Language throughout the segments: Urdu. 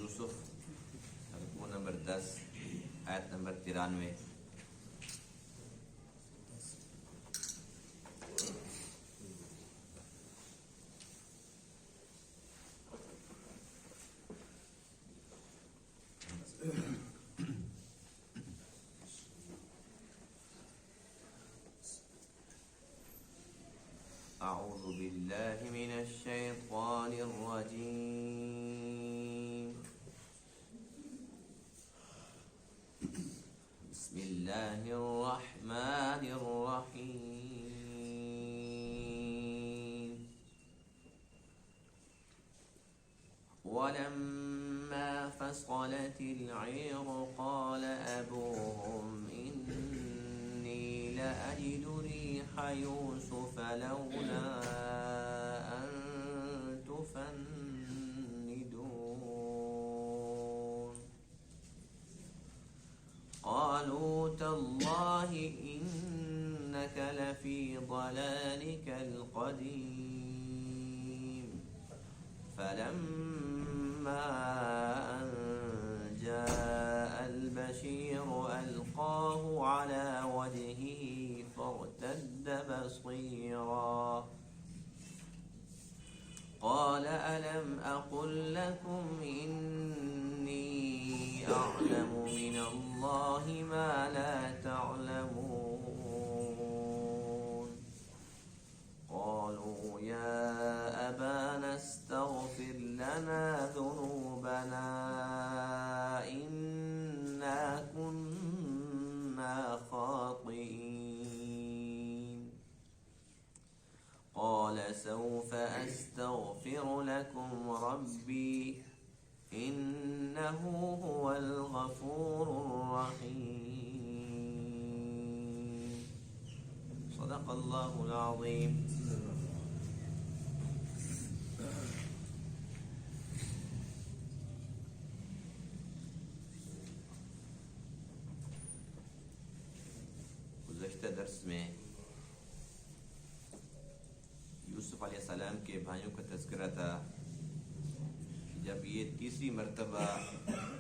یوسف رکوع نمبر 10 آیت نمبر 93۔ اعوذ باللہ من الشیطان الرجیم، بسم اللہ الرحمن الرحیم۔ ولما فصلت العير قال أبوهم إني لأجد ريح يوسف لولا أن تفندون قالوا تالله إنك لفي ضلالك القديم فلما أن جاء البشير ألقاه على وجهه فارتد بصيرا قال ألم أقل لكم إني أعلم من الله ما لا تعلمون قالوا يا أبانا استغفر لنا ذنوبنا إنا كنا خاطئين قال سوف أستغفر لكم ربي إنه هو الغفور الرحيم صدق الله العظيم۔ گزشتہ درس میں یوسف علیہ السلام کے بھائیوں کا تذکرہ تھا کہ جب یہ تیسری مرتبہ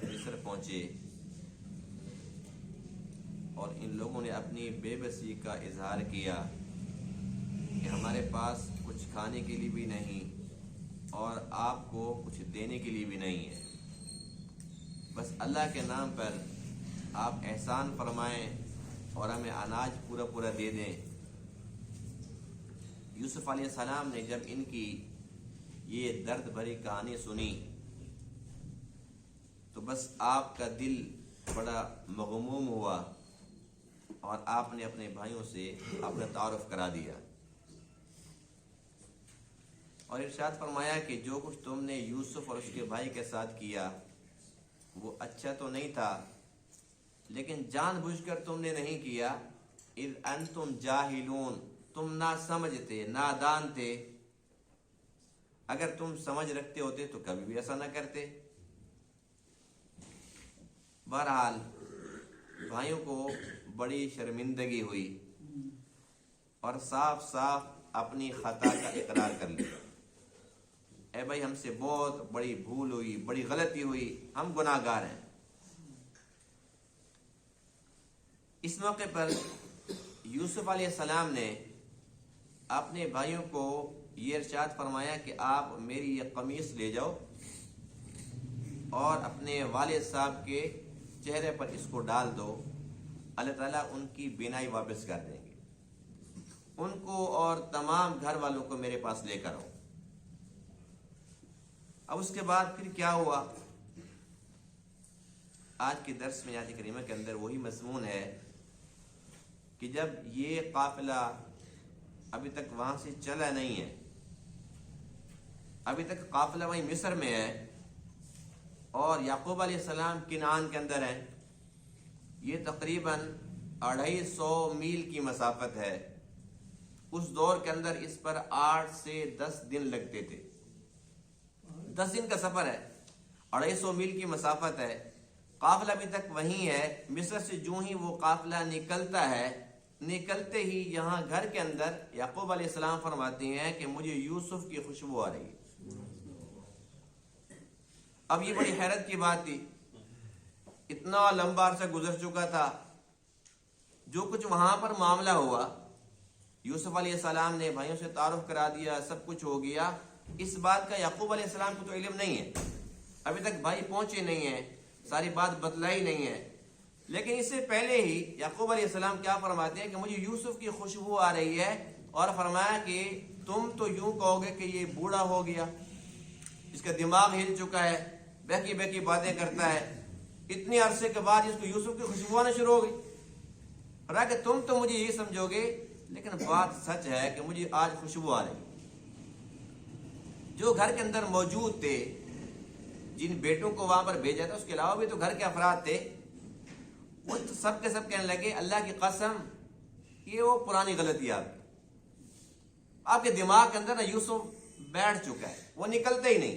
مصر پہنچے اور ان لوگوں نے اپنی بے بسی کا اظہار کیا کہ ہمارے پاس کچھ کھانے کے لیے بھی نہیں اور آپ کو کچھ دینے کے لیے بھی نہیں ہے، بس اللہ کے نام پر آپ احسان فرمائیں اور ہمیں اناج پورا پورا دے دیں۔ یوسف علیہ السلام نے جب ان کی یہ درد بھری کہانی سنی تو بس آپ کا دل بڑا مغموم ہوا اور آپ نے اپنے بھائیوں سے اپنا تعارف کرا دیا اور ارشاد فرمایا کہ جو کچھ تم نے یوسف اور اس کے بھائی کے ساتھ کیا وہ اچھا تو نہیں تھا، لیکن جان بوجھ کر تم نے نہیں کیا۔ اذ انتم جاہلون، تم نہ سمجھتے، نادان تھے، اگر تم سمجھ رکھتے ہوتے تو کبھی بھی ایسا نہ کرتے۔ بہرحال بھائیوں کو بڑی شرمندگی ہوئی اور صاف صاف اپنی خطا کا اقرار کر لیا، اے بھائی ہم سے بہت بڑی بھول ہوئی، بڑی غلطی ہوئی، ہم گناہ گار ہیں۔ اس موقع پر یوسف علیہ السلام نے اپنے بھائیوں کو یہ ارشاد فرمایا کہ آپ میری یہ قمیص لے جاؤ اور اپنے والد صاحب کے چہرے پر اس کو ڈال دو، اللہ تعالیٰ ان کی بینائی واپس کر دیں گے۔ ان کو اور تمام گھر والوں کو میرے پاس لے کر آؤ۔ اب اس کے بعد پھر کیا ہوا؟ آج کے درس میں آیت کریمہ کے اندر وہی مضمون ہے کہ جب یہ قافلہ ابھی تک وہاں سے چلا نہیں ہے، ابھی تک قافلہ وہیں مصر میں ہے اور یعقوب علیہ السلام کنعان کے اندر ہیں، یہ تقریباً 250 میل کی مسافت ہے۔ اس دور کے اندر اس پر 8 سے 10 دن لگتے تھے، 10 دن کا سفر ہے، 250 میل کی مسافت ہے، قافلہ ابھی تک وہیں ہے۔ مصر سے جو ہی وہ قافلہ نکلتا ہے، نکلتے ہی یہاں گھر کے اندر یعقوب علیہ السلام فرماتے ہیں کہ مجھے یوسف کی خوشبو آ رہی ہے۔ اب یہ بڑی حیرت کی بات تھی، اتنا لمبا عرصہ گزر چکا تھا، جو کچھ وہاں پر معاملہ ہوا، یوسف علیہ السلام نے بھائیوں سے تعارف کرا دیا، سب کچھ ہو گیا، اس بات کا یعقوب علیہ السلام کو تو علم نہیں ہے، ابھی تک بھائی پہنچے نہیں ہیں، ساری بات بتلائی نہیں ہے، لیکن اس سے پہلے ہی یعقوب علیہ السلام کیا فرماتے ہیں کہ مجھے یوسف کی خوشبو آ رہی ہے، اور فرمایا کہ تم تو یوں کہو گے کہ یہ بوڑھا ہو گیا، اس کا دماغ ہل چکا ہے، بہکی بہکی باتیں کرتا ہے، اتنے عرصے کے بعد اس کو یوسف کی خوشبو آنا شروع ہو گئی، فرمایا کہ تم تو مجھے یہ سمجھو گے، لیکن بات سچ ہے کہ مجھے آج خوشبو آ رہی۔ جو گھر کے اندر موجود تھے، جن بیٹوں کو وہاں پر بھیجا تھا، اس کے علاوہ بھی تو گھر کے افراد تھے، وہ سب کے سب کہنے لگے اللہ کی قسم یہ وہ پرانی غلطی آپ کے دماغ کے اندر نا یوسف بیٹھ چکا ہے، وہ نکلتے ہی نہیں،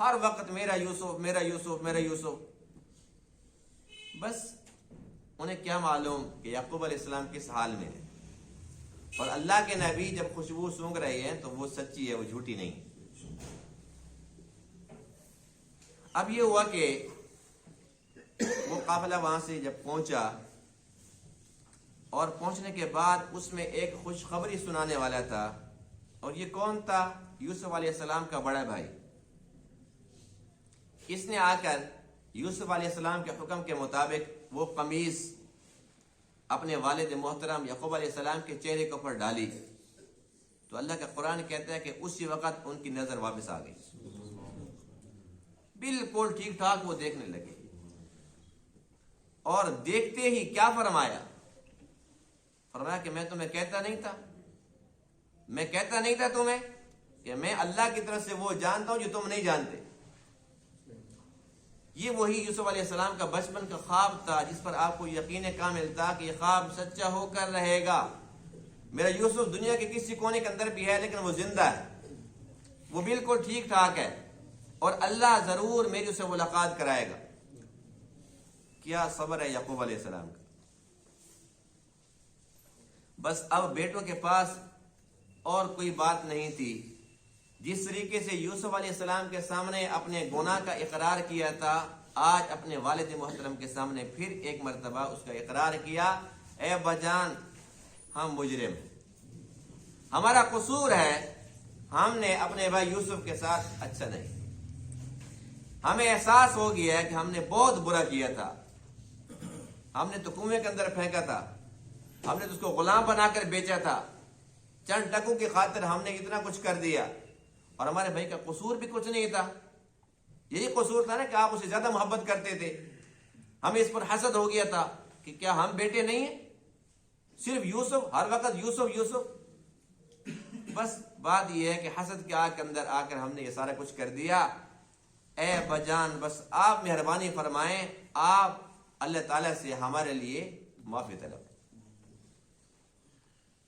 ہر وقت میرا یوسف میرا یوسف میرا یوسف۔ بس انہیں کیا معلوم کہ یعقوب علیہ السلام کس حال میں ہے، اور اللہ کے نبی جب خوشبو سونگ رہے ہیں تو وہ سچی ہے، وہ جھوٹی نہیں۔ اب یہ ہوا کہ وہ قافلہ وہاں سے جب پہنچا، اور پہنچنے کے بعد اس میں ایک خوشخبری سنانے والا تھا، اور یہ کون تھا؟ یوسف علیہ السلام کا بڑا بھائی۔ اس نے آ کر یوسف علیہ السلام کے حکم کے مطابق وہ قمیص اپنے والد محترم یعقوب علیہ السلام کے چہرے کے اوپر ڈالی، تو اللہ کا قرآن کہتا ہے کہ اسی وقت ان کی نظر واپس آ گئی، بالکل ٹھیک ٹھاک وہ دیکھنے لگے، اور دیکھتے ہی کیا فرمایا کہ میں تمہیں کہتا نہیں تھا، میں کہتا نہیں تھا تمہیں کہ میں اللہ کی طرف سے وہ جانتا ہوں جو تم نہیں جانتے۔ یہ وہی یوسف علیہ السلام کا بچپن کا خواب تھا، جس پر آپ کو یقین کامل تھا کہ یہ خواب سچا ہو کر رہے گا، میرا یوسف دنیا کے کسی کونے کے اندر بھی ہے لیکن وہ زندہ ہے، وہ بالکل ٹھیک ٹھاک ہے، اور اللہ ضرور میری اسے ملاقات کرائے گا۔ کیا صبر ہے یعقوب علیہ السلام کا۔ بس اب بیٹوں کے پاس اور کوئی بات نہیں تھی، جس طریقے سے یوسف علیہ السلام کے سامنے اپنے گناہ کا اقرار کیا تھا، آج اپنے والد محترم کے سامنے پھر ایک مرتبہ اس کا اقرار کیا، اے بجان ہم مجرم ہیں، ہمارا قصور ہے، ہم نے اپنے بھائی یوسف کے ساتھ اچھا نہیں، ہمیں احساس ہو گیا ہے کہ ہم نے بہت برا کیا تھا، ہم نے تو کنویں کے اندر پھینکا تھا، ہم نے تو اس کو غلام بنا کر بیچا تھا، چند ٹکوں کی خاطر ہم نے اتنا کچھ کر دیا، اور ہمارے بھائی کا قصور بھی کچھ نہیں تھا، یہی قصور تھا نا کہ آپ اسے زیادہ محبت کرتے تھے، ہمیں اس پر حسد ہو گیا تھا کہ کیا ہم بیٹے نہیں ہیں، صرف یوسف، ہر وقت یوسف یوسف۔ بس بات یہ ہے کہ حسد کے آگ کے اندر آ کر ہم نے یہ سارا کچھ کر دیا، اے بجان بس آپ مہربانی فرمائیں، آپ اللہ تعالیٰ سے ہمارے لیے معافی طلب۔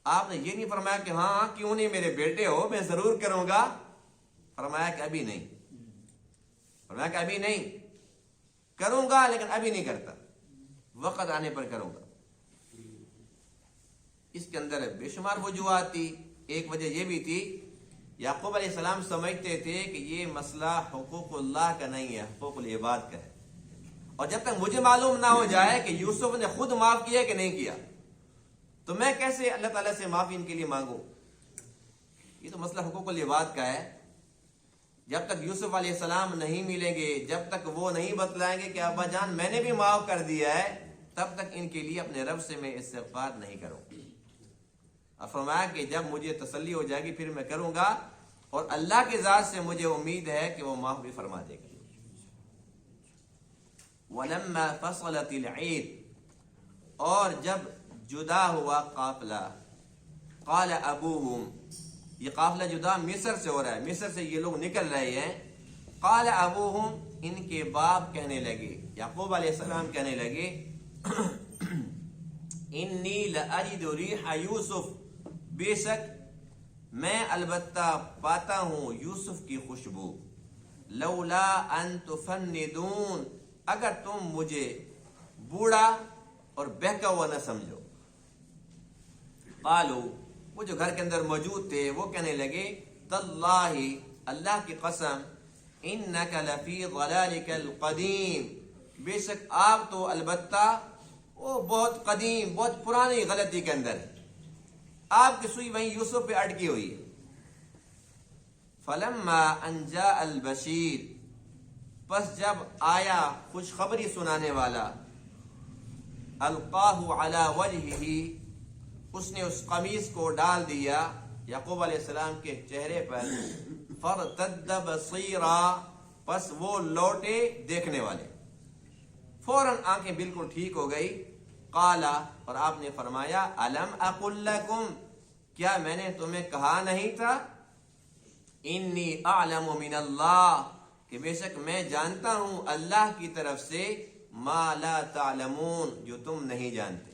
آپ نے یہ نہیں فرمایا کہ ہاں کیوں نہیں، میرے بیٹے ہو، میں ضرور کروں گا، فرمایا کہ ابھی نہیں، فرمایا کہ ابھی نہیں کروں گا، لیکن ابھی نہیں کرتا، وقت آنے پر کروں گا۔ اس کے اندر بے شمار وجوہات تھی، ایک وجہ یہ بھی تھی یعقوب علیہ السلام سمجھتے تھے کہ یہ مسئلہ حقوق اللہ کا نہیں ہے، حقوق العباد کا ہے، اور جب تک مجھے معلوم نہ ہو جائے کہ یوسف نے خود معاف کیا کہ نہیں کیا، تو میں کیسے اللہ تعالیٰ سے معافی ان کے لیے مانگوں؟ یہ تو مسئلہ حقوق العباد کا ہے، جب تک یوسف علیہ السلام نہیں ملیں گے، جب تک وہ نہیں بتلائیں گے کہ ابا جان میں نے بھی معاف کر دیا ہے، تب تک ان کے لیے اپنے رب سے میں استغفار نہیں کروں۔ اب فرمایا کہ جب مجھے تسلی ہو جائے گی پھر میں کروں گا، اور اللہ کی ذات سے مجھے امید ہے کہ وہ معاف بھی فرما دے گا۔ وَلَمَّا فَصَلَتِ الْعِيدُ، اور جب جدا ہوا قافلہ، قال ابوہم، یہ قافلہ جدا مصر سے ہو رہا ہے، مصر سے یہ لوگ نکل رہے ہیں، قال ابوہم، ان کے باپ کہنے لگے، یعقوب علیہ السلام کہنے لگے، انی لأجد ریح یوسف، بے شک میں البتہ پاتا ہوں یوسف کی خوشبو، لولا ان تفندون، اگر تم مجھے بوڑھا اور بہکا ہوا نہ سمجھو۔ قالو، وہ جو گھر کے اندر موجود تھے وہ کہنے لگے، تاللہ، اللہ کی قسم، انک لفی ضلالک القدیم، بے شک آپ تو البتہ وہ بہت قدیم، بہت پرانی غلطی کے اندر ہے، آپ کی سوئی وہیں یوسف پہ اٹکی ہوئی ہے۔ فلما ان جاء البشیر، پس جب آیا خوشخبری سنانے والا، القاہ علی وجہہ، اس نے اس قمیص کو ڈال دیا یعقوب علیہ السلام کے چہرے پر، فارتد بصیرا، پس وہ لوٹے دیکھنے والے، فوراً آنکھیں بالکل ٹھیک ہو گئی۔ قالا، اور آپ نے فرمایا، الم اقل لکم، کیا میں نے تمہیں کہا نہیں تھا، انی اعلم من اللہ، کہ بے شک میں جانتا ہوں اللہ کی طرف سے، ما لا تعلمون، جو تم نہیں جانتے۔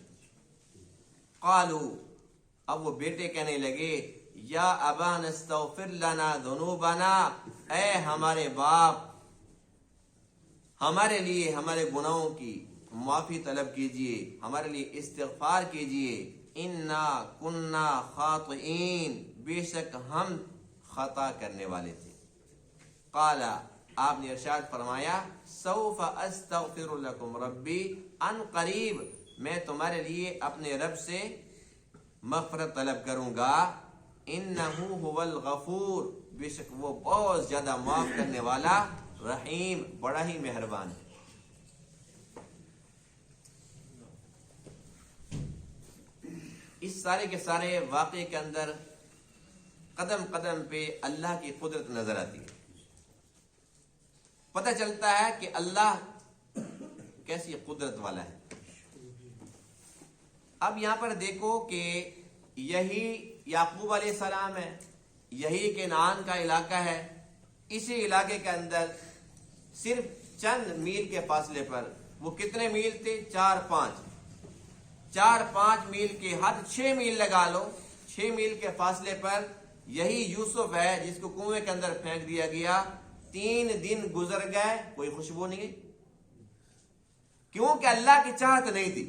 قالو، اب وہ بیٹے کہنے لگے، یا ابانا استغفر لنا ذنوبنا، اے ہمارے باپ، ہمارے لیے ہمارے گناہوں کی معافی طلب کیجئے، ہمارے لیے استغفار کیجئے، انا کننا خاطئین، بے شک ہم خطا کرنے والے تھے۔ قالا، آپ نے ارشاد فرمایا، سوف استغفر لکم ربی، ان قریب میں تمہارے لیے اپنے رب سے مغفرت طلب کروں گا، انہ هو الغفور، بے شک وہ بہت زیادہ معاف کرنے والا، رحیم، بڑا ہی مہربان ہے۔ اس سارے کے سارے واقعے کے اندر قدم قدم پہ اللہ کی قدرت نظر آتی ہے، پتہ چلتا ہے کہ اللہ کیسی قدرت والا ہے۔ اب یہاں پر دیکھو کہ یہی یعقوب علیہ السلام ہے، یہی کنعان کا علاقہ ہے، اسی علاقے کے اندر صرف چند میل کے فاصلے پر، وہ کتنے میل تھے؟ 4-5 میل کے حد 6 میل لگا لو، 6 میل کے فاصلے پر یہی یوسف ہے جس کو کنویں کے اندر پھینک دیا گیا۔ 3 دن گزر گئے، کوئی خوشبو نہیں، کیونکہ اللہ کی چاہت نہیں تھی۔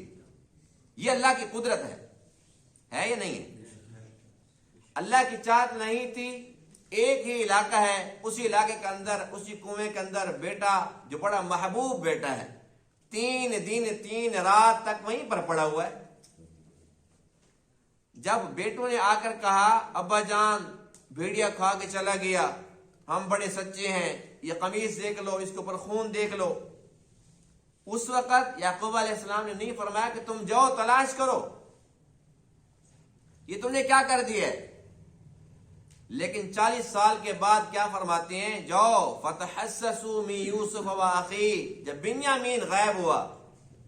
یہ اللہ کی قدرت ہے یا نہیں ہے؟ اللہ کی چاہت نہیں تھی، ایک ہی علاقہ ہے، اسی علاقے کے اندر، اسی کنویں کے اندر بیٹا جو بڑا محبوب بیٹا ہے، 3 دن 3 رات تک وہیں پر پڑا ہوا ہے۔ جب بیٹوں نے آ کر کہا، ابا جان بھیڑیا کھا کے چلا گیا، ہم بڑے سچے ہیں، یہ قمیص دیکھ لو، اس کے اوپر خون دیکھ لو، اس وقت یعقوب علیہ السلام نے نہیں فرمایا کہ تم جاؤ تلاش کرو، یہ تم نے کیا کر دیا ہے، لیکن 40 سال کے بعد کیا فرماتے ہیں، جاؤ فتحسسوا من یوسف و اخیہ، جب بنیامین غائب ہوا،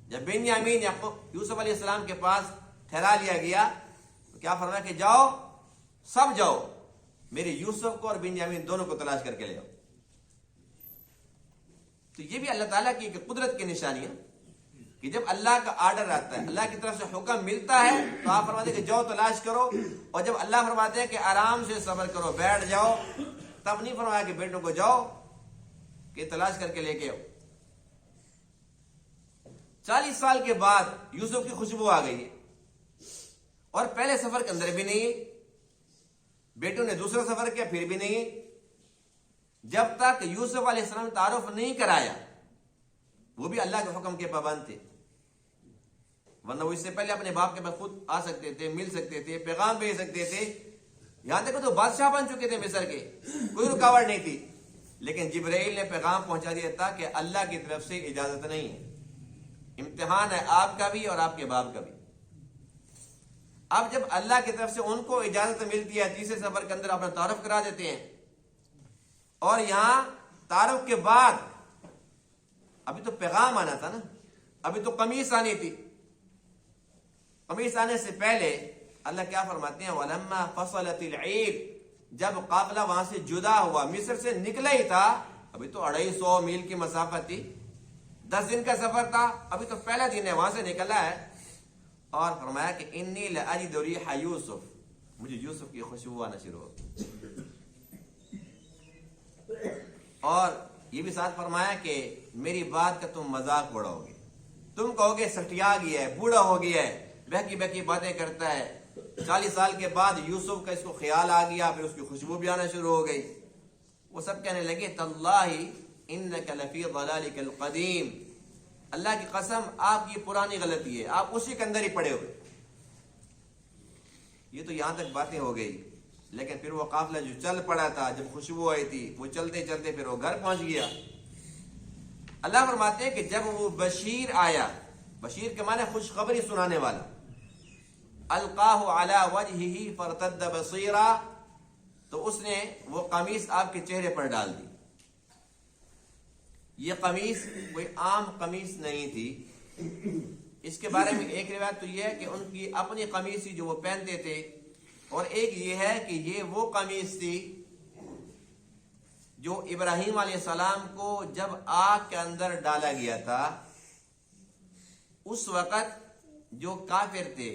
جب بنیامین یوسف علیہ السلام کے پاس ٹھہرا لیا گیا، تو کیا فرمایا کہ جاؤ، سب جاؤ، میرے یوسف کو اور بنیامین دونوں کو تلاش کر کے لے آؤ۔ تو یہ بھی اللہ تعالیٰ کی قدرت کی نشانی ہے کہ جب اللہ کا آرڈر آتا ہے، اللہ کی طرف سے حکم ملتا ہے، تو آپ فرماتے ہیں کہ جاؤ تلاش کرو، اور جب اللہ فرماتے ہیں کہ آرام سے صبر کرو، بیٹھ جاؤ، تب نہیں فرمایا کہ بیٹوں کو جاؤ کہ تلاش کر کے لے کے آؤ۔ 40 سال کے بعد یوسف کی خوشبو آ گئی ہے، اور پہلے سفر کے اندر بھی نہیں ہے، بیٹوں نے دوسرا سفر کیا پھر بھی نہیں ہے، جب تک یوسف علیہ السلام نے تعارف نہیں کرایا، وہ بھی اللہ کے حکم کے پابند تھے، ورنہ وہ اس سے پہلے اپنے باپ کے پاس خود آ سکتے تھے، مل سکتے تھے، پیغام بھیج سکتے تھے، یہاں تک کہ تو بادشاہ بن چکے تھے مصر کے، کوئی رکاوٹ نہیں تھی، لیکن جبرائیل نے پیغام پہنچا دیا تھا کہ اللہ کی طرف سے اجازت نہیں ہے، امتحان ہے آپ کا بھی اور آپ کے باپ کا بھی۔ اب جب اللہ کی طرف سے ان کو اجازت ملتی ہے، تیسرے سفر کے اندر اپنا تعارف کرا دیتے ہیں، اور یہاں تعارف کے بعد ابھی تو پیغام آنا تھا نا، ابھی تو قمیص آنی تھی، قمیص آنے سے پہلے اللہ کیا فرماتے ہیں، وَلَمَّا فَصَلَتِ الْعِيرُ، جب قافلہ وہاں سے جدا ہوا، مصر سے نکلا ہی تھا، ابھی تو 250 میل کی مسافت تھی، 10 دن کا سفر تھا، ابھی تو پہلا دن ہے، وہاں سے نکلا ہے، اور فرمایا کہ انی لأجد ریح یوسف، مجھے یوسف کی خوشبو آنا شروع ہو، اور یہ بھی ساتھ فرمایا کہ میری بات کا تم مذاق اڑاؤ گے، تم کہو گے سٹیا گیا ہے، بوڑھا ہو گیا ہے، بہکی بہکی باتیں کرتا ہے۔ 40 سال کے بعد یوسف کا اس کو خیال آ گیا، پھر اس کی خوشبو بھی آنا شروع ہو گئی، وہ سب کہنے لگے تاللہ انک لفی ضلالک القدیم، اللہ کی قسم آپ کی پرانی غلطی ہے، آپ اسی کے اندر ہی پڑے ہوئے۔ یہ تو یہاں تک باتیں ہو گئی، لیکن پھر وہ قافلہ جو چل پڑا تھا، جب خوشبو آئی تھی، وہ چلتے چلتے پھر وہ گھر پہنچ گیا۔ اللہ فرماتے ہیں کہ جب وہ بشیر آیا، بشیر کے معنی خوشخبری سنانے والا، القاہ علی وجہہ فرتد بصیرا، تو اس نے وہ قمیص آپ کے چہرے پر ڈال دی۔ یہ قمیص کوئی عام قمیص نہیں تھی، اس کے بارے میں ایک روایت تو یہ ہے کہ ان کی اپنی قمیص تھی جو وہ پہنتے تھے، اور ایک یہ ہے کہ یہ وہ قمیص تھی جو ابراہیم علیہ السلام کو جب آگ کے اندر ڈالا گیا تھا، اس وقت جو کافر تھے،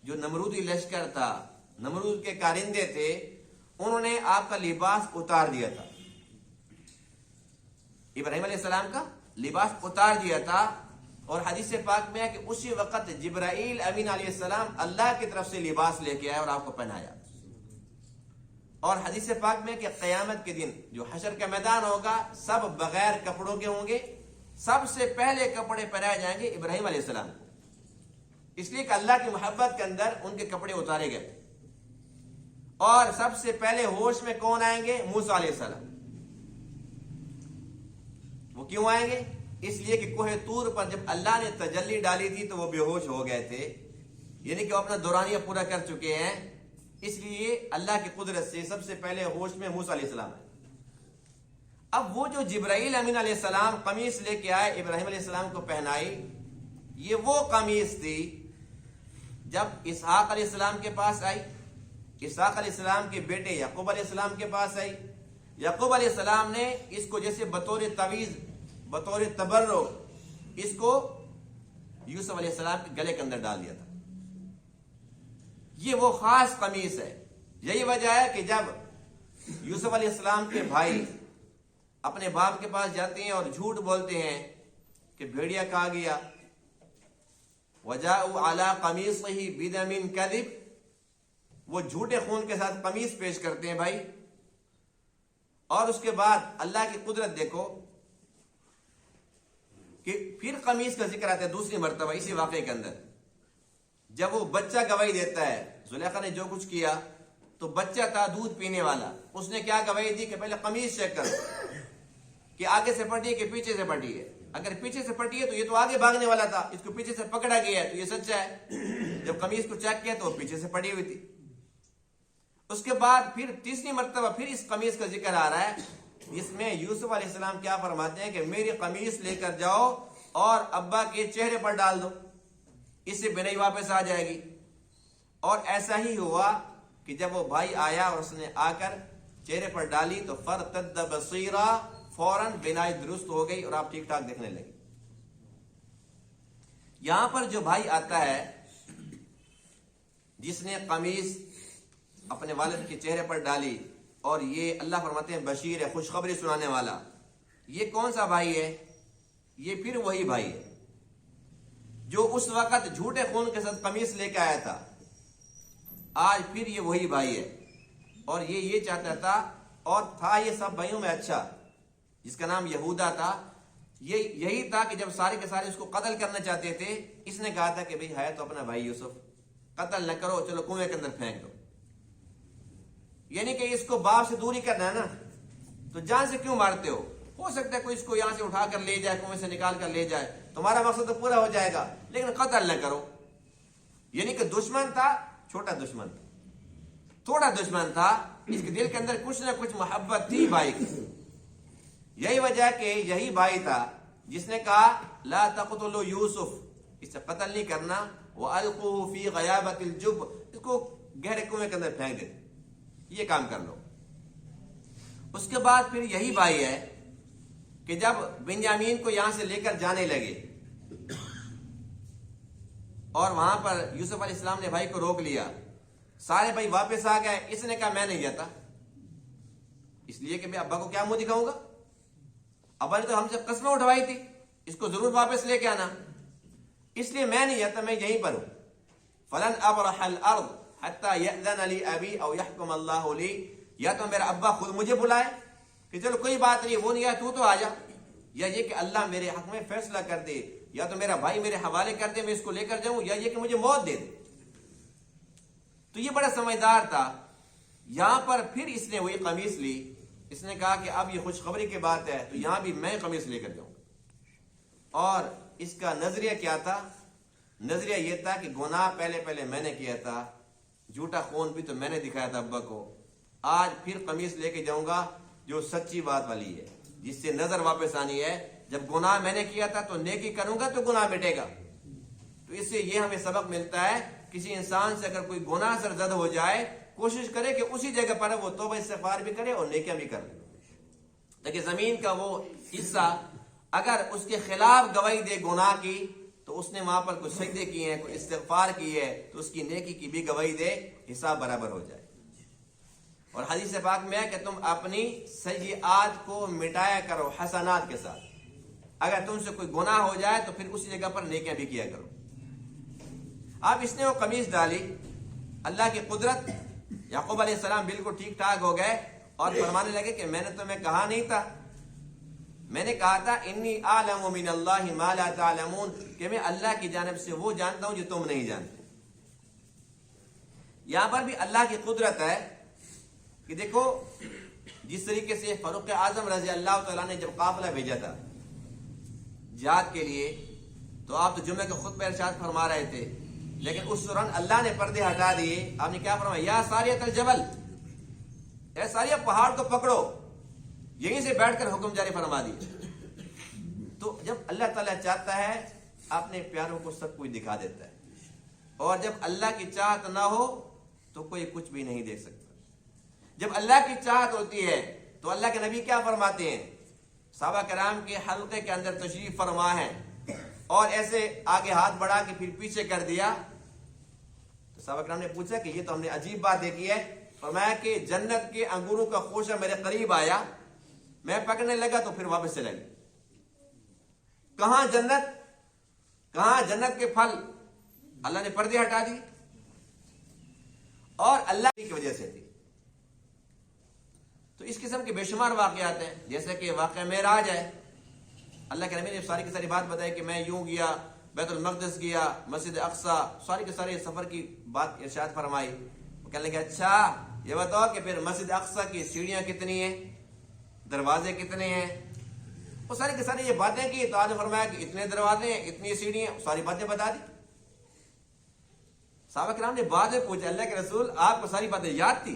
جو نمرودی لشکر تھا، نمرود کے کارندے تھے، انہوں نے آپ کا لباس اتار دیا تھا، ابراہیم علیہ السلام کا لباس اتار دیا تھا۔ اور حدیث پاک میں ہے کہ اسی وقت جبرائیل امین علیہ السلام اللہ کی طرف سے لباس لے کے آیا اور آپ کو پہنایا۔ اور حدیث پاک میں کہ قیامت کے دن جو حشر کا میدان ہوگا، سب بغیر کپڑوں کے ہوں گے، سب سے پہلے کپڑے پہنائے جائیں گے ابراہیم علیہ السلام کو، اس لیے کہ اللہ کی محبت کے اندر ان کے کپڑے اتارے گئے۔ اور سب سے پہلے ہوش میں کون آئیں گے؟ موسیٰ علیہ السلام۔ وہ کیوں آئیں گے؟ اس لیے کہ کوہ طور پر جب اللہ نے تجلی ڈالی تھی تو وہ بے ہوش ہو گئے تھے، یعنی کہ وہ اپنا دورانیہ پورا کر چکے ہیں، اس لیے اللہ کی قدرت سے سب سے پہلے ہوش میں موسیٰ علیہ السلام آئے۔ اب وہ جو جبرائیل امین علیہ السلام قمیص لے کے آئے، ابراہیم علیہ السلام کو پہنائی، یہ وہ قمیص تھی جب اسحاق علیہ السلام کے پاس آئی، اسحاق علیہ السلام کے بیٹے یعقوب علیہ السلام کے پاس آئی، یعقوب علیہ السلام نے اس کو جیسے بطور تعویذ، بطور تبرک اس کو یوسف علیہ السلام کے گلے کے اندر ڈال دیا تھا۔ یہ وہ خاص قمیص ہے۔ یہی وجہ ہے کہ جب یوسف علیہ السلام کے بھائی اپنے باپ کے پاس جاتے ہیں اور جھوٹ بولتے ہیں کہ بھیڑیا کہا گیا، وَجَاءُوا عَلَىٰ قَمِيصِهِ بِدَمٍ كَذِبٍ، وہ جھوٹے خون کے ساتھ قمیص پیش کرتے ہیں بھائی۔ اور اس کے بعد اللہ کی قدرت دیکھو کہ پھر قمیص کا ذکر آتا ہے دوسری مرتبہ اسی واقعے کے اندر، جب وہ بچہ گواہی دیتا ہے، زلیخا نے جو کچھ کیا تو بچہ تھا دودھ پینے والا، اس نے کیا گواہی دی کہ پہلے قمیص چیک کرو کہ آگے سے پھٹی ہے کہ پیچھے سے پھٹی ہے، اگر پیچھے سے پھٹی ہے تو یہ تو آگے بھاگنے والا تھا، اس کو پیچھے سے پکڑا گیا ہے تو یہ سچا ہے۔ جب قمیص کو چیک کیا تو وہ پیچھے سے پھٹی ہوئی تھی۔ اس کے بعد پھر تیسری مرتبہ پھر اس قمیص کا ذکر آ رہا ہے، جس میں یوسف علیہ السلام کیا فرماتے ہیں کہ میری قمیص لے کر جاؤ اور ابا کے چہرے پر ڈال دو، اس سے بینائی واپس آ جائے گی۔ اور ایسا ہی ہوا کہ جب وہ بھائی آیا اور اس نے آ کر چہرے پر ڈالی تو فرتد بصیرا، فوراً بینائی درست ہو گئی اور آپ ٹھیک ٹھاک دیکھنے لگے۔ یہاں پر جو بھائی آتا ہے جس نے قمیص اپنے والد کے چہرے پر ڈالی، اور یہ اللہ فرماتے ہیں بشیر ہے، خوشخبری سنانے والا، یہ کون سا بھائی ہے؟ یہ پھر وہی بھائی ہے جو اس وقت جھوٹے خون کے ساتھ قمیص لے کے آیا تھا، آج پھر یہ وہی بھائی ہے۔ اور یہ چاہتا تھا، اور تھا یہ سب بھائیوں میں اچھا، جس کا نام یہودا تھا، یہی تھا کہ جب سارے کے سارے اس کو قتل کرنا چاہتے تھے، اس نے کہا تھا کہ بھئی ہے تو اپنا بھائی یوسف، قتل نہ کرو، چلو کنویں کے اندر پھینک دو، یعنی کہ اس کو باپ سے دوری کرنا ہے نا، تو جان سے کیوں مارتے ہو سکتا ہے کوئی اس کو یہاں سے اٹھا کر لے جائے، کنویں سے نکال کر لے جائے، تمہارا مقصد تو پورا ہو جائے گا، لیکن قتل نہ کرو۔ یعنی کہ دشمن تھا، چھوٹا دشمن تھا، تھوڑا دشمن تھا، اس کے دل کے اندر کچھ نہ کچھ محبت تھی بھائی کی۔ یہی وجہ کہ یہی بھائی تھا جس نے کہا لا تقتلوا یوسف، اسے قتل نہیں کرنا، وَأَلْقُوهُ فِي غَيَابَةِ الْجُبِّ، اس کو گہرے کنویں کے اندر پھینک دے، یہ کام کر لو۔ اس کے بعد پھر یہی بھائی ہے کہ جب بنیامین کو یہاں سے لے کر جانے لگے اور وہاں پر یوسف علیہ السلام نے بھائی کو روک لیا، سارے بھائی واپس آ گئے، اس نے کہا میں نہیں جاتا، اس لیے کہ میں ابا کو کیا منہ دکھاؤں گا، ابا نے تو ہم سے قسمیں اٹھوائی تھی، اس کو ضرور واپس لے کے آنا، اس لیے میں نہیں جاتا، میں یہیں پر ہوں۔ فلن ابرح الارض حتى يأذن لي ابي او يحكم الله لي، یا تو میرا ابا خود مجھے بلائے کہ چلو کوئی بات نہیں، وہ نہیں آیا تو آ جا، یا یہ کہ اللہ میرے حق میں فیصلہ کر دے، یا تو میرا بھائی میرے حوالے کر دے میں اس کو لے کر جاؤں، یا یہ کہ مجھے موت دے دے۔ تو یہ بڑا سمجھدار تھا۔ یہاں پر پھر اس نے وہی قمیص لی، اس نے کہا کہ اب یہ خوشخبری کی بات ہے تو یہاں بھی میں قمیص لے کر جاؤں گا۔ اور اس کا نظریہ کیا تھا؟ نظریہ یہ تھا کہ گناہ پہلے میں نے کیا تھا، جھوٹا خون بھی تو میں نے دکھایا تھا ابا کو، آج پھر قمیص لے کے جاؤں گا جو سچی بات والی ہے، جس سے نظر واپس آنی ہے۔ جب گناہ میں نے کیا تھا تو نیکی کروں گا تو گناہ مٹے گا۔ تو اس سے یہ ہمیں سبق ملتا ہے، کسی انسان سے اگر کوئی گناہ سرزد ہو جائے، کوشش کرے کہ اسی جگہ پر وہ توبہ استغفار بھی کرے اور نیکیاں بھی کرے، تاکہ زمین کا وہ حصہ اگر اس کے خلاف گواہی دے گناہ کی تو اس نے وہاں پر کچھ سجدے کیے ہیں، کوئی استغفار کی ہے، تو اس کی نیکی کی بھی گواہی دے، حساب برابر ہو جائے۔ اور حدیث پاک میں ہے کہ تم اپنی سیئات کو مٹایا کرو حسنات کے ساتھ، اگر تم سے کوئی گناہ ہو جائے تو پھر اسی جگہ پر نیکیاں بھی کیا کرو۔ اب اس نے وہ قمیص ڈالی، اللہ کی قدرت، یعقوب علیہ السلام بالکل ٹھیک ٹھاک ہو گئے اور فرمانے لگے کہ میں نے تمہیں کہا نہیں تھا، میں نے کہا تھا انی اعلم من اللہ ما لا تعلمون، کہ میں اللہ کی جانب سے وہ جانتا ہوں جو تم نہیں جانتے۔ یہاں پر بھی اللہ کی قدرت ہے کہ دیکھو جس طریقے سے فاروق اعظم رضی اللہ تعالیٰ نے جب قافلہ بھیجا تھا جہاد کے لیے، تو آپ تو جمعے کے خطبہ ارشاد فرما رہے تھے، لیکن اس دوران اللہ نے پردے ہٹا دیے۔ آپ نے کیا فرمایا؟ یا ساریۃ الجبل، اے ساریہ پہاڑ کو پکڑو، یہیں سے بیٹھ کر حکم جاری فرما دیے۔ تو جب اللہ تعالیٰ چاہتا ہے اپنے پیاروں کو سب کچھ دکھا دیتا ہے، اور جب اللہ کی چاہت نہ ہو تو کوئی کچھ بھی نہیں دیکھ سکتا۔ جب اللہ کی چاہت ہوتی ہے تو اللہ کے نبی کیا فرماتے ہیں؟ صحابہ کرام کے حلقے کے اندر تشریف فرما ہے اور ایسے آگے ہاتھ بڑھا کے پھر پیچھے کر دیا، تو صحابہ کرام نے پوچھا کہ یہ تو ہم نے عجیب بات دیکھی ہے۔ فرمایا کہ جنت کے انگوروں کا خوشہ میرے قریب آیا، میں پکڑنے لگا تو پھر واپس چلا گیا۔ کہاں جنت، کہاں جنت کے پھل؟ اللہ نے پردے ہٹا دی، اور اللہ کی وجہ سے تھی۔ تو اس قسم کے بے شمار واقعات ہیں، جیسے کہ واقعہ معراج ہے۔ اللہ کے نبی نے ساری کی ساری بات بتائی کہ میں یوں گیا، بیت المقدس گیا، مسجد اقصی، ساری کے سارے سفر کی بات ارشاد فرمائی۔ وہ کہنے لگے اچھا یہ بتاؤ کہ پھر مسجد اقصی کی سیڑھیاں کتنی ہیں، دروازے کتنے ہیں؟ وہ ساری کی ساری یہ باتیں کی، تو آج فرمایا کہ اتنے دروازے ہیں، اتنی سیڑھیاں، ساری باتیں بتا دی۔ صحابہ کرام نے بعد میں پوچھا اللہ کے رسول آپ کو ساری باتیں یاد تھی؟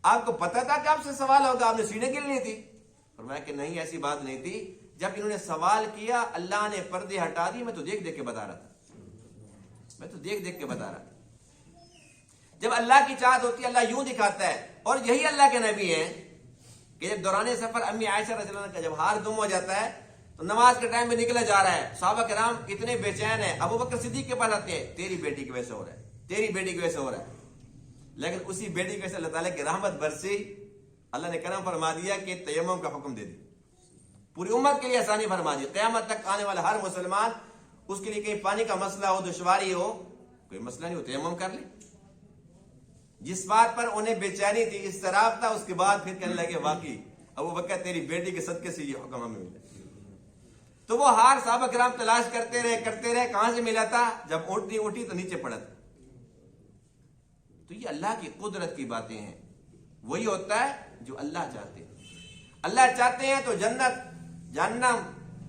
آپ کو پتا تھا کہ آپ سے سوال ہوگا، آپ نے سیڑھیں گننی تھی؟ فرمایا کہ نہیں، ایسی بات نہیں تھی، جب انہوں نے سوال کیا اللہ نے پردے ہٹا دی، میں تو دیکھ دیکھ کے بتا رہا تھا، میں تو دیکھ دیکھ کے بتا رہا تھا۔ جب اللہ کی چاہت ہوتی ہے اللہ یوں دکھاتا ہے۔ اور یہی اللہ کے نبی ہیں کہ جب دوران سفر امی عائشہ رضی اللہ عنہ کا جب ہار گم ہو جاتا ہے تو نماز کے ٹائم میں نکلا جا رہا ہے، صحابہ کرام اتنے بے چین ہیں، ابو بکر صدیق کے پاس آتے ہیں، تیری بیٹی کی وجہ سے ہو رہا ہے، تیری بیٹی کی وجہ سے ہو رہا ہے۔ لیکن اسی بیٹی کی وجہ سے اللہ تعالیٰ کی رحمت برسی، اللہ نے کرم فرما دیا کہ تیمم کا حکم دے دیا، پوری امت کے لیے آسانی فرما دی۔ قیامت تک آنے والا ہر مسلمان اس کے لیے کہیں پانی کا مسئلہ ہو، دشواری ہو، کوئی مسئلہ نہیں ہو، تیمم کر لے۔ جس بات پر انہیں بے چینی تھی، اضطراب تھا، اس کے بعد پھر کہنے لگے واقعی ابو بکر تیری بیٹی کے صدقے سے یہ حکم ہمیں ملا۔ تو وہ ہار صحابہ کرام تلاش کرتے رہے، کہاں سے ملا تھا؟ جب اونٹنی اٹھی تو نیچے پڑا تھا۔ تو یہ اللہ کی قدرت کی باتیں ہیں، وہی ہوتا ہے جو اللہ چاہتے ہیں۔ اللہ چاہتے ہیں تو جنت، جہنم،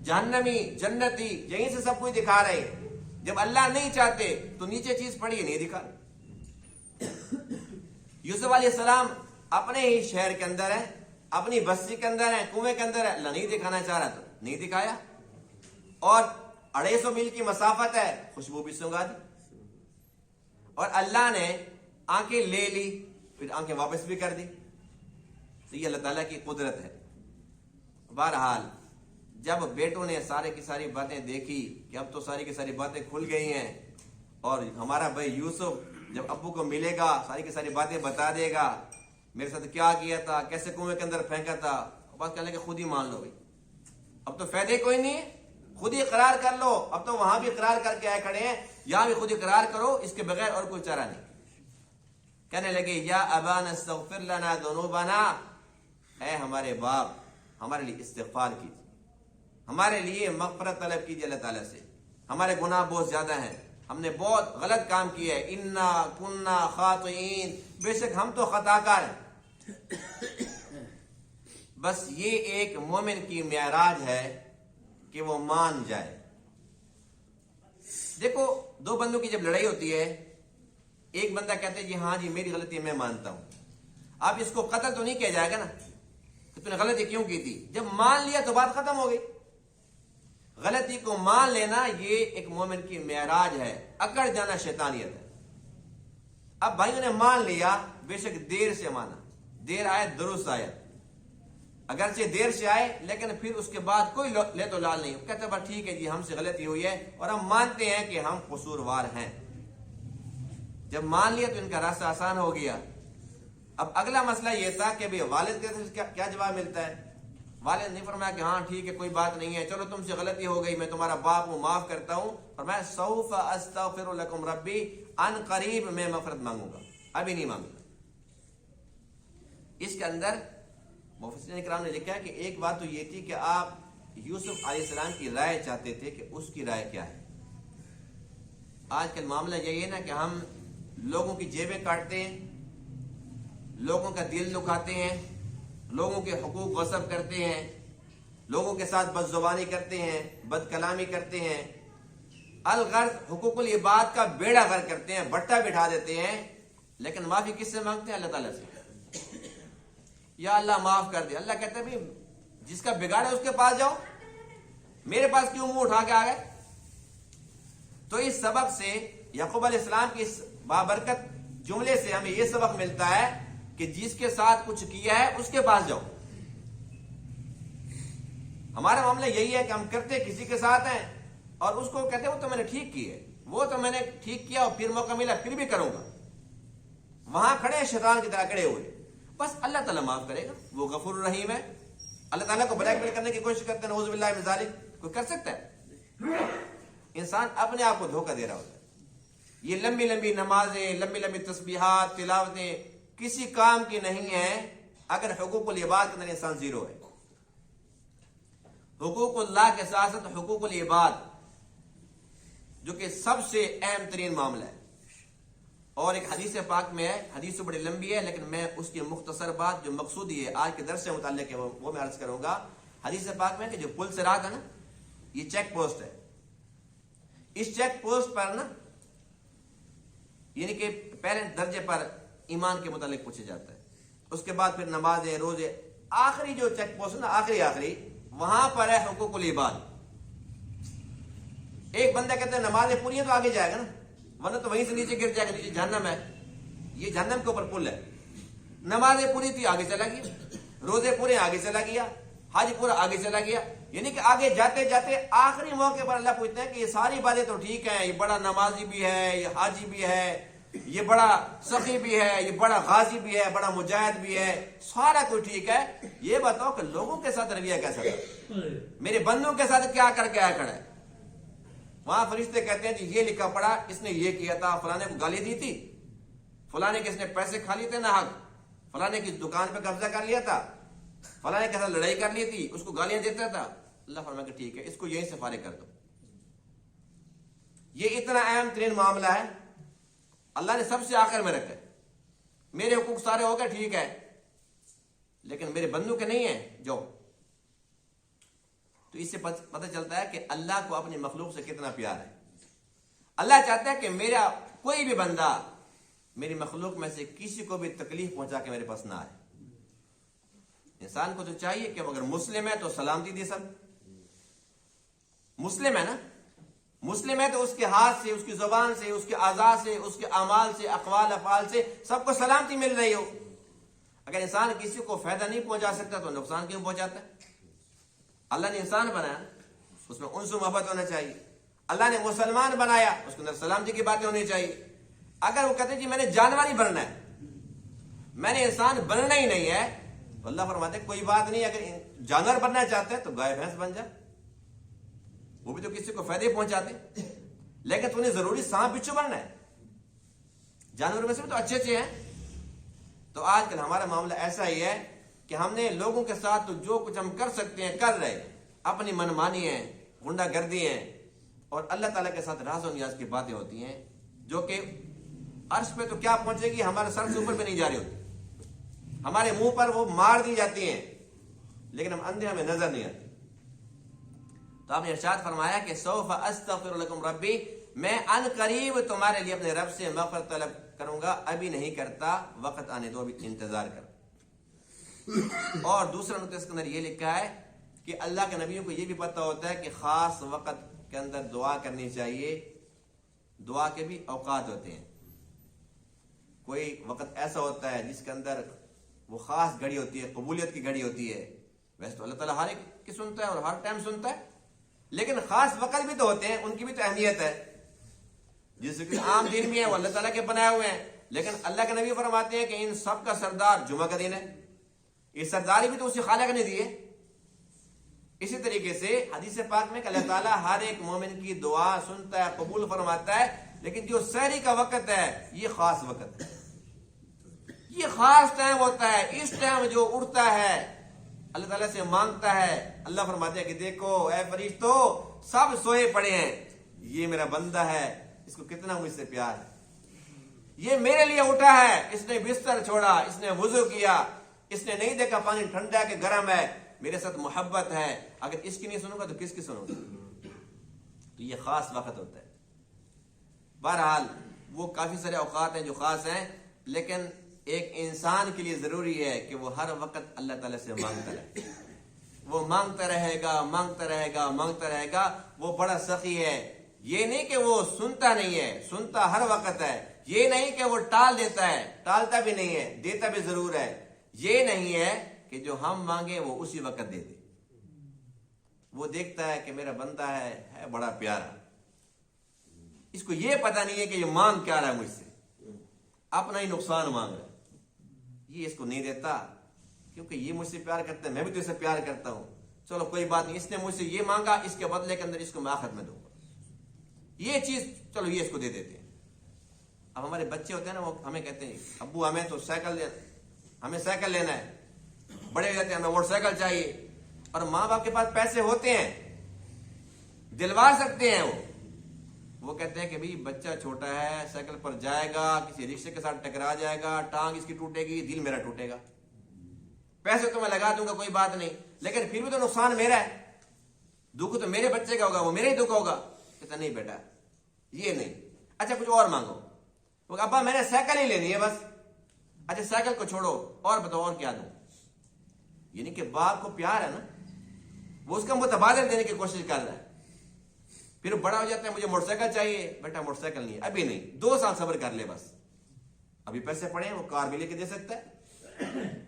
جہنمی، جنتی یہیں سے سب کچھ دکھا رہے ہیں۔ جب اللہ نہیں چاہتے تو نیچے چیز پڑی ہے نہیں دکھا رہے۔ یوسف علیہ السلام اپنے ہی شہر کے اندر ہے، اپنی بستی کے اندر ہے، کنویں کے اندر ہے، اللہ نہیں دکھانا چاہ رہا تو نہیں دکھایا۔ اور 250 میل کی مسافت ہے، خوشبو بھی سنگا دی، اور اللہ نے آنکھیں لے لی پھر آنکھیں واپس بھی کر دی۔ تو یہ اللہ تعالیٰ کی قدرت ہے۔ بہرحال جب بیٹوں نے سارے کی ساری باتیں دیکھی کہ اب تو ساری کی ساری باتیں کھل گئی ہیں، اور ہمارا بھائی یوسف جب ابو کو ملے گا ساری کی ساری باتیں بتا دے گا، میرے ساتھ کیا کیا تھا، کیسے کنویں کے اندر پھینکا تھا، بات کہنے کہ خود ہی مان لو بھائی، اب تو فائدے کوئی نہیں ہے، خود ہی اقرار کر لو۔ اب تو وہاں بھی اقرار کر کے آئے کھڑے ہیں، یہاں بھی خود اقرار کرو، اس کے بغیر اور کوئی چارہ نہیں۔ کہنے لگے یا ابانا استغفر لنا ذنوبنا، اے ہمارے باپ ہمارے لیے استغفار کیجیے، ہمارے لیے مغفرت طلب کیجیے اللہ تعالیٰ سے. ہمارے گناہ بہت زیادہ ہیں، ہم نے بہت غلط کام کیا ہے. انا کننا خاطئین، بے شک ہم تو خطا کار ہیں. بس یہ ایک مومن کی معراج ہے کہ وہ مان جائے. دیکھو دو بندوں کی جب لڑائی ہوتی ہے، ایک بندہ کہتا ہے جی ہاں جی میری غلطی میں مانتا ہوں. اب اس کو قتل تو نہیں کیا جائے گا نا کہ تو نے غلطی کیوں کی تھی. جب مان لیا تو بات ختم ہو گئی. غلطی کو مان لینا یہ ایک مومن کی معراج ہے. اکڑ جانا شیطانیت ہے. اب بھائیوں نے مان لیا، بے شک دیر سے مانا، دیر آئے درست آئے، اگرچہ دیر سے آئے لیکن پھر اس کے بعد کوئی لے تو لال نہیں. کہتے بس ٹھیک ہے جی ہم سے غلطی ہوئی ہے اور ہم مانتے ہیں کہ ہم قصوروار ہیں. جب مان لیا تو ان کا راستہ آسان ہو گیا. اب اگلا مسئلہ یہ تھا کہ بھئی والد کے سے کیا جواب ملتا ہے. والد نہیں فرمایا کہ ہاں ٹھیک ہے کوئی بات نہیں ہے، چلو تم سے غلطی ہو گئی، میں تمہارا باپ ہوں، معاف کرتا ہوں. فرمایا سوف استغفر لکم ربی، ان قریب میں مغفرت مانگوں گا، ابھی نہیں مانگوں گا. اس کے اندر مفسرین کرام نے لکھا ہے کہ ایک بات تو یہ تھی کہ آپ یوسف علیہ السلام کی رائے چاہتے تھے کہ اس کی رائے کیا ہے. آج کل معاملہ یہی ہے نا کہ ہم لوگوں کی جیبیں کاٹتے ہیں، لوگوں کا دل دکھاتے ہیں، لوگوں کے حقوق غصب کرتے ہیں، لوگوں کے ساتھ بد زبانی کرتے ہیں، بد کلامی کرتے ہیں، الغرض حقوق العباد کا بیڑا غرق کرتے ہیں، بٹا بٹھا دیتے ہیں. لیکن معافی کس سے مانگتے ہیں؟ اللہ تعالیٰ سے. یا اللہ معاف کر دے. اللہ کہتا ہے بھی جس کا بگاڑ ہے اس کے پاس جاؤ، میرے پاس کیوں منہ اٹھا کے آ گئے. تو اس سبق سے یعقوب علیہ السلام کی اس بابرکت جملے سے ہمیں یہ سبق ملتا ہے کہ جس کے ساتھ کچھ کیا ہے اس کے پاس جاؤ. ہمارا معاملہ یہی ہے کہ ہم کرتے کسی کے ساتھ ہیں اور اس کو کہتے ہیں وہ تو میں نے ٹھیک کی ہے، وہ تو میں نے ٹھیک کیا اور پھر موقع ملا پھر بھی کروں گا. وہاں کھڑے شیطان کی طرح کھڑے ہوئے. بس اللہ تعالیٰ معاف کرے گا، وہ غفور الرحیم ہے. اللہ تعالیٰ کو بلیک میل کرنے کی کوشش کرتے ہیں، نعوذ باللہ من ذالک. کوئی کر سکتا ہے؟ انسان اپنے آپ کو دھوکہ دے رہا ہوتا ہے. یہ لمبی لمبی نمازیں، لمبی لمبی تسبیحات، تلاوتیں کسی کام کی نہیں ہیں اگر حقوق العباد کے اندر انسان زیرو ہے. حقوق اللہ کے ساتھ ساتھ حقوق العباد جو کہ سب سے اہم ترین معاملہ ہے. اور ایک حدیث پاک میں ہے، حدیث بڑی لمبی ہے لیکن میں اس کی مختصر بات جو مقصودی ہے آج کے درس سے متعلق ہے وہ میں عرض کروں گا. حدیث پاک میں کہ جو پل سے رات ہے نا، یہ چیک پوسٹ ہے. اس چیک پوسٹ پر نا یعنی کہ پہلے درجے پر ایمان کے متعلق پوچھا جاتا ہے، اس کے بعد پھر نمازیں، روزے، آخری جو چیک پوسٹ ہے نا، آخری وہاں پر ہے حقوق العباد. ایک بندہ کہتا ہے نمازیں پوری ہیں تو آگے جائے گا نا، ورنہ تو وہیں سے نیچے گر جائے گا، نیچے جہنم ہے. یہ جہنم کے اوپر پل ہے. نمازیں پوری تھی آگے چلا گیا، روزے پورے آگے چلا گیا، حج پورا آگے چلا گیا. یعنی کہ آگے جاتے جاتے آخری موقع پر اللہ پوچھتے ہیں کہ یہ ساری باتیں تو ٹھیک ہیں، یہ بڑا نمازی بھی ہے، یہ حاجی بھی ہے، یہ بڑا سخی بھی ہے، یہ بڑا غازی بھی ہے، بڑا مجاہد بھی ہے، سارا کچھ ٹھیک ہے. یہ بتاؤ کہ لوگوں کے ساتھ رویہ کیسا تھا، میرے بندوں کے ساتھ کیا کر کے آیا کھڑا ہے. وہاں فرشتے کہتے ہیں جی یہ لکھا پڑا، اس نے یہ کیا تھا، فلانے کو گالی دی تھی، فلانے کے اس نے پیسے کھا لیے تھے نہ حق، فلانے کی دکان پہ قبضہ کر لیا تھا، فلانے کے ساتھ لڑائی کر لی تھی، اس کو گالیاں دیتا تھا. اللہ فرمایا کہ ٹھیک ہے اس کو یہیں سے فارغ کر دو. یہ اتنا اہم ترین معاملہ ہے، اللہ نے سب سے آخر میں رکھا ہے. میرے حقوق سارے ہو گئے ٹھیک ہے لیکن میرے بندوں کے نہیں ہیں جو. تو اس سے پتہ چلتا ہے کہ اللہ کو اپنی مخلوق سے کتنا پیار ہے. اللہ چاہتا ہے کہ میرا کوئی بھی بندہ میری مخلوق میں سے کسی کو بھی تکلیف پہنچا کے میرے پاس نہ آئے. انسان کو تو چاہیے کہ اگر مسلم ہے تو سلامتی دے. سب مسلم ہے نا، مسلم ہے تو اس کے ہاتھ سے، اس کی زبان سے، اس کے اعضاء سے، اس کے اعمال سے، اقوال افعال سے سب کو سلامتی مل رہی ہو. اگر انسان کسی کو فائدہ نہیں پہنچا سکتا تو نقصان کیوں پہنچاتا ہے؟ اللہ نے انسان بنایا، اس میں انس و محبت ہونا چاہیے. اللہ نے مسلمان بنایا، اس کے اندر سلامتی کی باتیں ہونی چاہیے. اگر وہ کہتے ہیں جی میں نے جانور ہی بننا ہے، میں نے انسان بننا ہی نہیں ہے، تو اللہ فرماتے کوئی بات نہیں، اگر جانور بننا چاہتے ہیں تو گائے بھینس بن جا، وہ بھی تو کسی کو فائدے پہنچاتے. لیکن تو نے ضروری سانپ بچھو بننا ہے، جانور میں سے بھی تو اچھے اچھے ہیں. تو آج کل ہمارا معاملہ ایسا ہی ہے کہ ہم نے لوگوں کے ساتھ تو جو کچھ ہم کر سکتے ہیں کر رہے، اپنی منمانی ہے، غنڈہ گردی ہے، اور اللہ تعالیٰ کے ساتھ راز و نیاز کی باتیں ہوتی ہیں جو کہ عرش پہ تو کیا پہنچے گی، ہمارے سر سے اوپر پہ نہیں جا رہی ہوتی، ہمارے منہ پر وہ مار دی جاتی ہیں، لیکن ہم اندھے، ہمیں نظر نہیں آتی۔ تو آپ نے ارشاد فرمایا کہ سوف استغفر لکم ربی، میں ان قریب تمہارے لیے اپنے رب سے مغفرت طلب کروں گا، ابھی نہیں کرتا، وقت آنے دو، ابھی انتظار کر۔ اور دوسرا نقطہ اس کے اندر یہ لکھا ہے کہ اللہ کے نبیوں کو یہ بھی پتہ ہوتا ہے کہ خاص وقت کے اندر دعا کرنی چاہیے، دعا کے بھی اوقات ہوتے ہیں۔ کوئی وقت ایسا ہوتا ہے جس کے اندر وہ خاص گھڑی ہوتی ہے، قبولیت کی گھڑی ہوتی ہے۔ ویسے تو اللہ تعالیٰ ہر ایک کی سنتا ہے اور ہر ٹائم سنتا ہے، لیکن خاص وقت بھی تو ہوتے ہیں، ان کی بھی تو اہمیت ہے۔ جس کے عام دن بھی ہیں وہ اللہ تعالیٰ کے بنائے ہوئے ہیں، لیکن اللہ کے نبی فرماتے ہیں کہ ان سب کا سردار جمعہ کا دن ہے، یہ سرداری بھی تو اسی خالق نے دی ہے۔ اسی طریقے سے حدیث پاک میں کہ اللہ تعالیٰ ہر ایک مومن کی دعا سنتا ہے، قبول فرماتا ہے، لیکن جو سحری کا وقت ہے یہ خاص وقت ہے، یہ خاص ٹائم ہوتا ہے۔ اس ٹائم جو اٹھتا ہے اللہ تعالیٰ سے مانگتا ہے، اللہ فرماتے ہیں کہ دیکھو اے فرشتو، سب سوئے پڑے ہیں، یہ میرا بندہ ہے، اس کو کتنا مجھ سے پیار ہے، یہ میرے لیے اٹھا ہے، اس نے بستر چھوڑا، اس نے وضو کیا، اس نے نہیں دیکھا پانی ٹھنڈا ہے کہ گرم ہے، میرے ساتھ محبت ہے، اگر اس کی نہیں سنوں گا تو کس کی سنوں گا؟ تو یہ خاص وقت ہوتا ہے۔ بہرحال وہ کافی سارے اوقات ہیں جو خاص ہیں، لیکن ایک انسان کے لیے ضروری ہے کہ وہ ہر وقت اللہ تعالیٰ سے مانگتا رہے، وہ مانگتا رہے گا، مانگتا رہے گا، مانگتا رہے گا۔ وہ بڑا سخی ہے، یہ نہیں کہ وہ سنتا نہیں ہے، سنتا ہر وقت ہے، یہ نہیں کہ وہ ٹال دیتا ہے، ٹالتا بھی نہیں ہے، دیتا بھی ضرور ہے، یہ نہیں ہے کہ جو ہم مانگے وہ اسی وقت دے دے۔ وہ دیکھتا ہے کہ میرا بندہ ہے بڑا پیارا، اس کو یہ پتہ نہیں ہے کہ یہ مانگ کیا رہا ہے مجھ سے، اپنا ہی نقصان مانگ رہا ہے، یہ اس کو نہیں دیتا کیونکہ یہ مجھ سے پیار کرتا ہے، میں بھی تو اسے پیار کرتا ہوں، چلو کوئی بات نہیں، اس نے مجھ سے یہ مانگا، اس کے بدلے کے اندر اس کو میں آخرت میں دوں گا، یہ چیز چلو یہ اس کو دے دیتے ہیں۔ اب ہمارے بچے ہوتے ہیں نا، وہ ہمیں کہتے ہیں ابو ہمیں تو سائیکل ہمیں سائیکل لینا ہے، بڑے ہو جاتے ہیں ہمیں موٹر سائیکل چاہیے، اور ماں باپ کے پاس پیسے ہوتے ہیں، دلوا سکتے ہیں، وہ کہتے ہیں کہ بھئی بچہ چھوٹا ہے، سائیکل پر جائے گا، کسی رکشے کے ساتھ ٹکرا جائے گا، ٹانگ اس کی ٹوٹے گی، دل میرا ٹوٹے گا، پیسے تو میں لگا دوں گا کوئی بات نہیں، لیکن پھر بھی تو نقصان میرا ہے، دکھ تو میرے بچے کا ہوگا، وہ میرے ہی دکھ ہوگا۔ کہتا نہیں بیٹا یہ نہیں، اچھا کچھ اور مانگو، وہ ابا میں نے سائیکل ہی لینی ہے بس، اچھا سائیکل کو چھوڑو اور بتاؤ اور کیا دوں۔ یعنی کہ باپ کو پیار ہے نا، وہ اس کا متبادل دینے کی کوشش کر رہا ہے۔ پھر بڑا ہو جاتا ہے مجھے موٹر سائیکل چاہیے، بیٹا موٹر سائیکل نہیں ہے، ابھی نہیں، 2 سال صبر کر لے بس، ابھی پیسے پڑے ہیں، وہ کار بھی لے کے دے سکتا ہے۔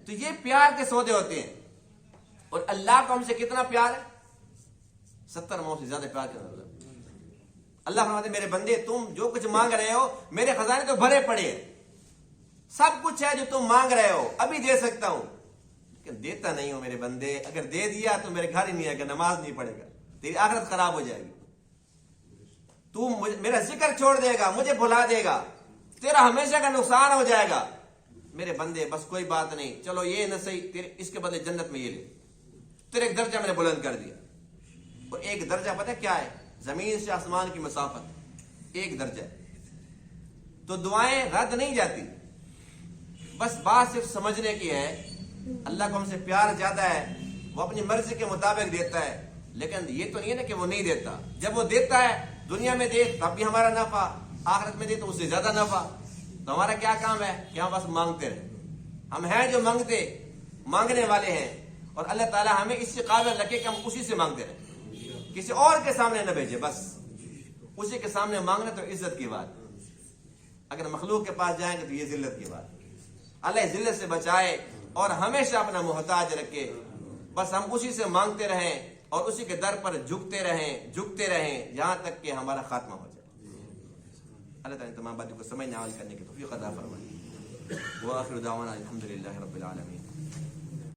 تو یہ پیار کے سودے ہوتے ہیں، اور اللہ کو ہم سے کتنا پیار ہے، 70 ماؤں سے زیادہ پیار کرنا۔ اللہ فرماتے میرے بندے تم جو کچھ مانگ رہے ہو میرے خزانے تو بھرے پڑے ہیں، سب کچھ ہے جو تم مانگ رہے ہو، ابھی دے سکتا ہوں، لیکن دیتا نہیں ہوں میرے بندے، اگر دے دیا تو میرے گھر ہی نہیں آئے گا، نماز نہیں پڑھے گا، تیری آخرت خراب ہو جائے گی، تو میرا ذکر چھوڑ دے گا، مجھے بھلا دے گا، تیرا ہمیشہ کا نقصان ہو جائے گا۔ میرے بندے بس کوئی بات نہیں، چلو یہ نہ صحیح، اس کے بدلے جنت میں یہ لے، تیرے ایک درجہ میں نے بلند کر دیا، اور ایک درجہ پتہ کیا ہے، زمین سے آسمان کی مسافت، ایک درجہ۔ تو دعائیں رد نہیں جاتی، بس بات صرف سمجھنے کی ہے، اللہ کو ہم سے پیار زیادہ ہے، وہ اپنی مرضی کے مطابق دیتا ہے، لیکن یہ تو نہیں ہے نا کہ وہ نہیں دیتا، جب وہ دیتا ہے دنیا میں دے تب بھی ہمارا نفع، آخرت میں دے تو اس سے زیادہ نفع۔ تو ہمارا کیا کام ہے کہ ہم بس مانگتے رہیں، ہم ہیں جو مانگنے والے ہیں، اور اللہ تعالیٰ ہمیں اس سے قابل رکھے کہ ہم اسی سے مانگتے رہیں، کسی اور کے سامنے نہ بھیجے، بس اسی کے سامنے مانگنا تو عزت کی بات، اگر مخلوق کے پاس جائیں گے تو یہ ذلت کی بات۔ اللہ ذلت سے بچائے اور ہمیشہ اپنا محتاج رکھے، بس ہم اسی سے مانگتے رہیں اور اسی کے در پر جھکتے رہیں جہاں تک کہ ہمارا خاتمہ ہو جائے۔ اللہ تعالیٰ تمام باتوں کو سمجھنے عمل کرنے کی توفیق عطا فرمائے۔ وآخر دعوانا الحمدللہ رب العالمین۔